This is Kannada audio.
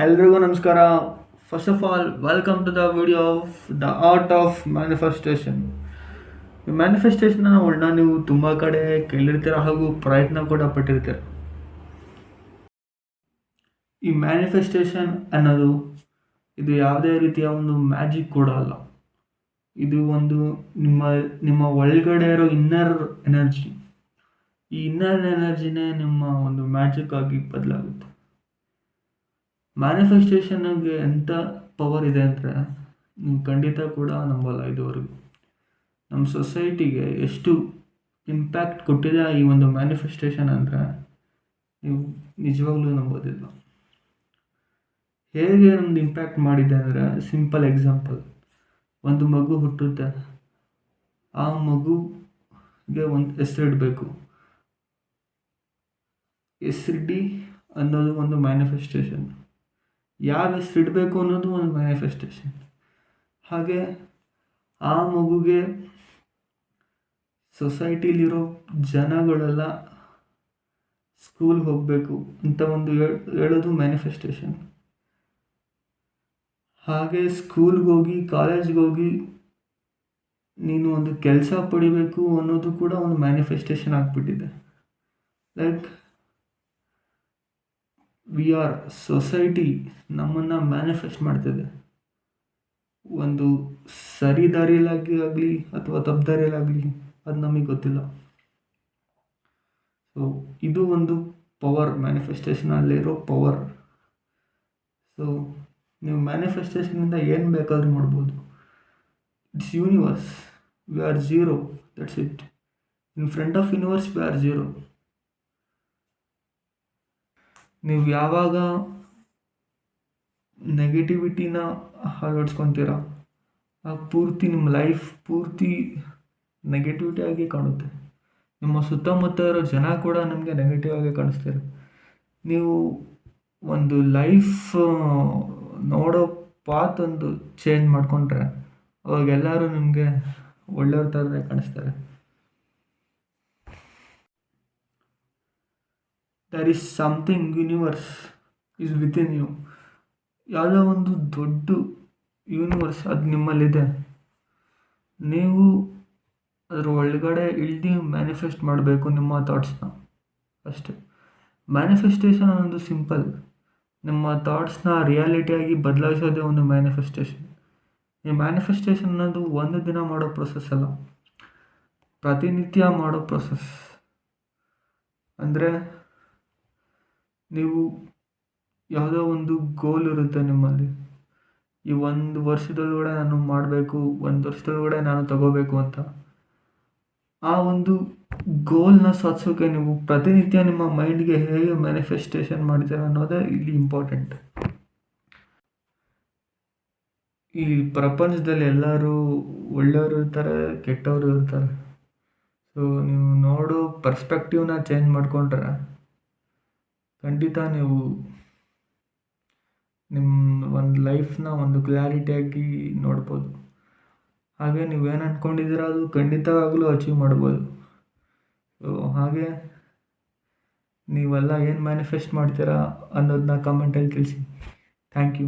ಎಲ್ರಿಗೂ ನಮಸ್ಕಾರ. First of all welcome to the video of the art of manifestation. ಈ ಮ್ಯಾನಿಫೆಸ್ಟೇಷನ್ನ ನೀವು ತುಂಬ ಕಡೆ ಕೇಳಿರ್ತೀರ ಹಾಗೂ ಪ್ರಯತ್ನ ಕೂಡ ಪಟ್ಟಿರ್ತೀರ. ಈ ಮ್ಯಾನಿಫೆಸ್ಟೇಷನ್ ಅನ್ನೋದು ಇದು ಯಾವುದೇ ರೀತಿಯ ಒಂದು ಮ್ಯಾಜಿಕ್ ಕೂಡ ಅಲ್ಲ. ಇದು ಒಂದು ನಿಮ್ಮ ನಿಮ್ಮ ಒಳಗಡೆ ಇರೋ ಇನ್ನರ್ ಎನರ್ಜಿ. ಈ ಇನ್ನರ್ ಎನರ್ಜಿನೇ ನಿಮ್ಮ ಒಂದು ಮ್ಯಾಜಿಕ್ ಆಗಿ ಬದಲಾಗುತ್ತೆ. ಮ್ಯಾನಿಫೆಸ್ಟೇಷನ್ಗೆ ಎಂಥ ಪವರ್ ಇದೆ ಅಂದರೆ ನೀವು ಖಂಡಿತ ಕೂಡ ನಂಬಲ್ಲ. ಇದುವರೆಗೂ ನಮ್ಮ ಸೊಸೈಟಿಗೆ ಎಷ್ಟು ಇಂಪ್ಯಾಕ್ಟ್ ಕೊಟ್ಟಿದೆ ಈ ಒಂದು ಮ್ಯಾನಿಫೆಸ್ಟೇಷನ್ ಅಂದರೆ ನೀವು ನಿಜವಾಗ್ಲೂ ನಂಬೋದಿಲ್ಲ. ಹೇಗೆ ನಮ್ದು ಇಂಪ್ಯಾಕ್ಟ್ ಮಾಡಿದೆ ಅಂದರೆ, ಸಿಂಪಲ್ ಎಕ್ಸಾಂಪಲ್, ಒಂದು ಮಗು ಹುಟ್ಟುತ್ತೆ. ಆ ಮಗುಗೆ ಒಂದು ಹೆಸರಿಡಬೇಕು. ಹೆಸರಿಡಿ ಅನ್ನೋದು ಒಂದು ಮ್ಯಾನಿಫೆಸ್ಟೇಷನ್. ಯಾವ ಹೆಸರಿಡಬೇಕು ಅನ್ನೋದು ಒಂದು ಮ್ಯಾನಿಫೆಸ್ಟೇಷನ್. ಹಾಗೆ ಆ ಮಗುಗೆ ಸೊಸೈಟಿಲಿರೋ ಜನಗಳೆಲ್ಲ ಸ್ಕೂಲ್ಗೆ ಹೋಗಬೇಕು ಅಂತ ಒಂದು ಹೇಳೋದು ಮ್ಯಾನಿಫೆಸ್ಟೇಷನ್. ಹಾಗೆ ಸ್ಕೂಲ್ಗೆ ಹೋಗಿ ಕಾಲೇಜ್ಗೆ ಹೋಗಿ ನೀನು ಒಂದು ಕೆಲಸ ಪಡಿಬೇಕು ಅನ್ನೋದು ಕೂಡ ಒಂದು ಮ್ಯಾನಿಫೆಸ್ಟೇಷನ್ ಆಗಿಬಿಟ್ಟಿದೆ. ಲೈಕ್ ವಿ ಆರ್ ಸೊಸೈಟಿ ನಮ್ಮನ್ನು ಮ್ಯಾನಿಫೆಸ್ಟ್ ಮಾಡ್ತಿದೆ. ಒಂದು ಸರಿ ದಾರಿಯಲ್ಲಾಗಿ ಆಗಲಿ ಅಥವಾ ತಪ್ಪು ದಾರಿಯಲ್ಲಾಗಲಿ ಅದು ನಮಗೆ ಗೊತ್ತಿಲ್ಲ. ಸೊ ಇದು ಒಂದು ಪವರ್, ಮ್ಯಾನಿಫೆಸ್ಟೇಷನಲ್ಲಿರೋ ಪವರ್. ಸೊ ನೀವು ಮ್ಯಾನಿಫೆಸ್ಟೇಷನಿಂದ ಏನು ಬೇಕಾದರೂ ಮಾಡ್ಬೋದು. It's universe. We are zero, that's it. In front of universe we are zero. ನೀವು ಯಾವಾಗ ನೆಗೆಟಿವಿಟಿನ ಅಳವಡಿಸ್ಕೊತೀರ ಆಗ ಪೂರ್ತಿ ನಿಮ್ಮ ಲೈಫ್ ಪೂರ್ತಿ ನೆಗೆಟಿವಿಟಿ ಆಗಿ ಕಾಣುತ್ತೆ. ನಿಮ್ಮ ಸುತ್ತಮುತ್ತ ಇರೋ ಜನ ಕೂಡ ನಿಮಗೆ ನೆಗೆಟಿವ್ ಆಗಿ ಕಾಣಿಸ್ತಾರೆ. ನೀವು ಒಂದು ಲೈಫ್ ನೋಡೋ ಪಾತ್ ಒಂದು ಚೇಂಜ್ ಮಾಡಿಕೊಂಡ್ರೆ ಅವಾಗ ಎಲ್ಲರೂ ನಿಮಗೆ ಒಳ್ಳೆಯವ್ರ ಥರನೇ ಕಾಣಿಸ್ತಾರೆ. There is something, universe is within you. ಯಾವುದೋ ಒಂದು ದೊಡ್ಡ ಯೂನಿವರ್ಸ್ ಅದು ನಿಮ್ಮಲ್ಲಿದೆ. ನೀವು ಅದರ ಒಳಗಡೆ ಇಳಿದು ಮ್ಯಾನಿಫೆಸ್ಟ್ ಮಾಡಬೇಕು ನಿಮ್ಮ ಥಾಟ್ಸ್ನ ಅಷ್ಟೇ. ಮ್ಯಾನಿಫೆಸ್ಟೇಷನ್ ಅನ್ನೋದು ಸಿಂಪಲ್. ನಿಮ್ಮ ಥಾಟ್ಸ್ನ ರಿಯಾಲಿಟಿಯಾಗಿ ಬದಲಾಯಿಸೋದೇ ಒಂದು ಮ್ಯಾನಿಫೆಸ್ಟೇಷನ್. ಈ ಮ್ಯಾನಿಫೆಸ್ಟೇಷನ್ ಅನ್ನೋದು ಒಂದು ದಿನ ಮಾಡೋ ಪ್ರೊಸೆಸ್ ಅಲ್ಲ, ಪ್ರತಿನಿತ್ಯ ಮಾಡೋ ಪ್ರೊಸೆಸ್. ಅಂದರೆ ನೀವು ಯಾವುದೋ ಒಂದು ಗೋಲ್ ಇರುತ್ತೆ ನಿಮ್ಮಲ್ಲಿ. ಈ 1 ವರ್ಷದೊಳಗಡೆ ನಾನು ಮಾಡಬೇಕು, 1 ವರ್ಷದೊಳಗಡೆ ನಾನು ತಗೋಬೇಕು ಅಂತ. ಆ ಒಂದು ಗೋಲ್ನ ಸಾಧಿಸೋಕೆ ನೀವು ಪ್ರತಿನಿತ್ಯ ನಿಮ್ಮ ಮೈಂಡ್ಗೆ ಹೇಗೆ ಮ್ಯಾನಿಫೆಸ್ಟೇಷನ್ ಮಾಡ್ತೀರ ಅನ್ನೋದೇ ಇಲ್ಲಿ ಇಂಪಾರ್ಟೆಂಟ್. ಈ ಪ್ರಪಂಚದಲ್ಲಿ ಎಲ್ಲರೂ ಒಳ್ಳೆಯವರು ಇರ್ತಾರೆ, ಕೆಟ್ಟವರು ಇರ್ತಾರೆ. ಸೊ ನೀವು ನೋಡೋ ಪರ್ಸ್ಪೆಕ್ಟಿವ್ನ ಚೇಂಜ್ ಮಾಡಿಕೊಂಡ್ರೆ ಖಂಡಿತ ನೀವು ನಿಮ್ಮ ಒಂದು ಲೈಫ್ನ ಒಂದು ಕ್ಲಾರಿಟಿಯಾಗಿ ನೋಡ್ಬೋದು. ಹಾಗೆ ನೀವೇನು ಅಂದ್ಕೊಂಡಿದ್ದೀರ ಅದು ಖಂಡಿತವಾಗಲೂ ಅಚೀವ್ ಮಾಡ್ಬೋದು. ಸೊ ಹಾಗೆ ನೀವೆಲ್ಲ ಏನು ಮ್ಯಾನಿಫೆಸ್ಟ್ ಮಾಡ್ತೀರಾ ಅನ್ನೋದನ್ನ ಕಮೆಂಟಲ್ಲಿ ತಿಳಿಸಿ. Thank you.